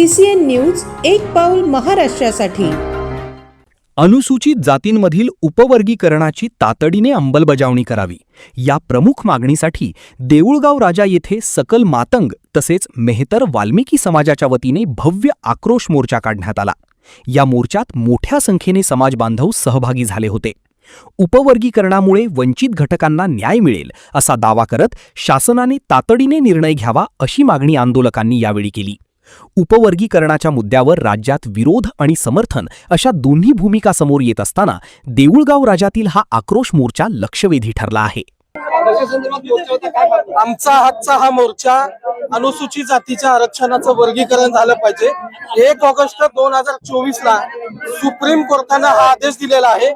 CCN news एक पाऊल महाराष्ट्रासाठी। अनुसूचित जातींमधील उपवर्गीकरणाची तातडीने अंमलबजावणी करावी या प्रमुख मागणीसाठी देऊळगाव राजा येथे सकल मातंग तसेच मेहतर वाल्मिकी समाजाच्या वतीने भव्य आक्रोश मोर्चा काढण्यात आला। या मोर्चात मोठ्या संख्येने समाज बांधव सहभागी झाले होते। उपवर्गीकरणामुळे वंचित घटकांना न्याय मिळेल असा दावा करत शासनाने तातडीने निर्णय घ्यावा अशी मागणी आंदोलकांनी यावेळी केली। उपवर्गीकरणाच्या मुद्द्यावर राज्यात विरोध आणि समर्थन अशा दोन्ही भूमिका समोर येत असताना देऊळगाव राजातील हा आक्रोश मोर्चा लक्षवेधी ठरला आहे। आमचा हातचा हा मोर्चा अनुसूचित जातीच्या आरक्षणाचं वर्गीकरण झालं पाहिजे। 1 ऑगस्ट 2024 ला सुप्रीम कोर्टाने हा आदेश दिलेला आहे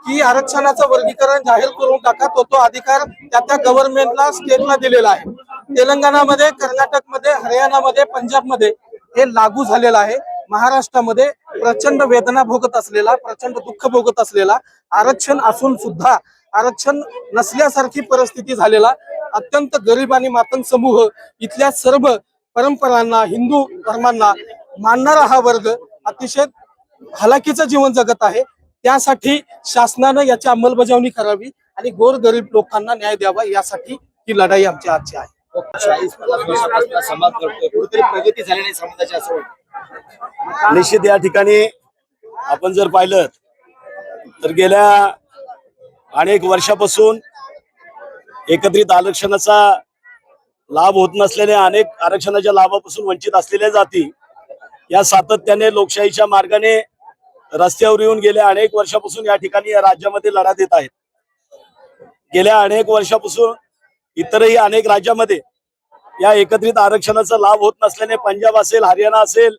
की आरक्षणाचं वर्गीकरण जाहीर करून टाका। तो अधिकार त्या गव्हर्नमेंटला स्टेटला दिलेला आहे। तेलंगणामध्ये, कर्नाटकमध्ये, हरियाणामध्ये, पंजाबमध्ये हे लागू झालेलं आहे। महाराष्ट्रामध्ये प्रचंड वेदना भोगत असलेला, प्रचंड दुःख भोगत असलेला, आरक्षण असून सुद्धा आरक्षण नसल्यासारखी परिस्थिती झालेला अत्यंत गरीब आणि मातंग समूह इथल्या सर्व परंपरांना, हिंदू धर्मांना मानणारा हा वर्ग अतिशय हलाखीचं जीवन जगत आहे। त्यासाठी शासनाने याची अंमलबजावणी करावी आणि गोरगरीब लोकांना न्याय द्यावा, यासाठी ही लढाई आमची आजची आहे। प्रगती झाली नाही समाजाची असं वाटतं। निश्चित या ठिकाणी आपण जर पाहिलं तर गेल्या अनेक वर्षापासून एकत्रित आरक्षणाचा लाभ होत नसल्याने अनेक आरक्षणाच्या लाभापासून वंचित असलेल्या जाती या सातत्याने लोकशाहीच्या मार्गाने रस्त्यावर येऊन गेल्या अनेक वर्षापासून या ठिकाणी या राज्यामध्ये लढा देत आहेत। गेल्या अनेक वर्षापासून इतरही अनेक राज्यामध्ये या एकत्रित आरक्षणाचा लाभ होत नसल्याने पंजाब असेल, हरियाणा असेल,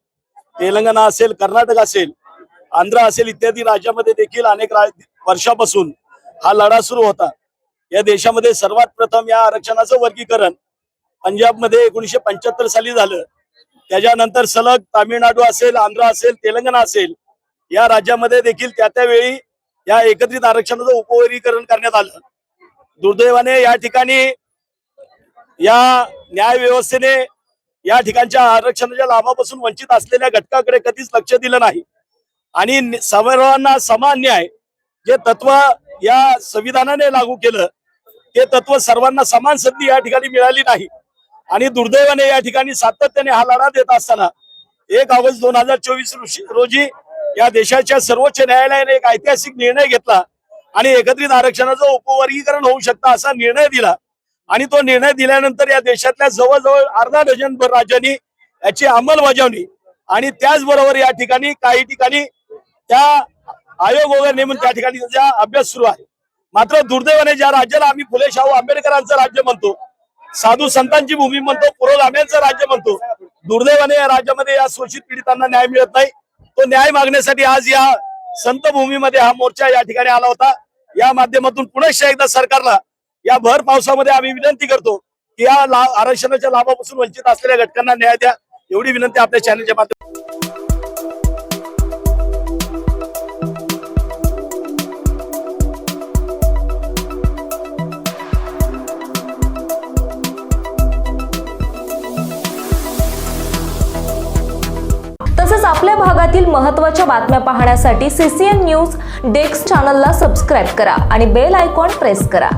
तेलंगणा असेल, कर्नाटक असेल, आंध्र असेल इत्यादी राज्यामध्ये देखील अनेक वर्षापासून हा लढा सुरू होता। या देशामध्ये सर्वात प्रथम या आरक्षणाचं वर्गीकरण पंजाबमध्ये 1975 साली झालं। त्याच्यानंतर सलग तामिळनाडू असेल, आंध्र असेल, तेलंगणा असेल या राज्यामध्ये देखील त्यावेळी या एकत्रित आरक्षणाचं उपवर्गीकरण करण्यात आलं। दुर्दैवाने या ठिकाणी या न्याय व्यवस्थेने या ठिकाणच्या आरक्षणाच्या लाभापासून वंचित असलेल्या घटकाकडे कधीच लक्ष दिलं नाही आणि सर्वांना समान न्याय जे तत्व या संविधानाने लागू केलं ते तत्व सर्वांना समान संधी या ठिकाणी मिळाली नाही आणि दुर्दैवाने या ठिकाणी सातत्याने हा लढा देत असताना 1 ऑगस्ट 2024 रोजी या देशाच्या सर्वोच्च न्यायालयाने एक ऐतिहासिक निर्णय घेतला आणि एकत्रित आरक्षणाचं उपवर्गीकरण होऊ शकतं असा निर्णय दिला आणि तो निर्णय दिल्यानंतर या देशातल्या जवळजवळ अर्धा डझनभर राज्यांनी याची अंमलबजावणी आणि त्याचबरोबर या ठिकाणी काही ठिकाणी त्या आयोग वगैरे नेमून त्या ठिकाणी त्याचा अभ्यास सुरू आहे। मात्र दुर्दैवाने ज्या राज्याला आम्ही फुले शाहू आंबेडकरांचं राज्य म्हणतो, साधू संतांची भूमी म्हणतो, पुरोगाम्यांचं राज्य म्हणतो, दुर्दैवाने या राज्यामध्ये या शोषित पीडितांना न्याय मिळत नाही। तो न्याय मागण्यासाठी आज या संत भूमीमध्ये हा मोर्चा या ठिकाणी आला होता। या माध्यमातून पुनश्च एकदा सरकारला या भर पावसामध्ये आम्ही विनंती करतो की या आरक्षणाच्या लाभापासून वंचित असलेल्या घटकांना न्याय द्या, एवढी विनंती आपल्या चॅनलच्या माध्यमातून। तसेच आपल्या भागातील महत्त्वाच्या बातम्या पाहण्यासाठी CCN न्यूज डेस्क चॅनलला सबस्क्राइब करा आणि बेल आयकॉन प्रेस करा।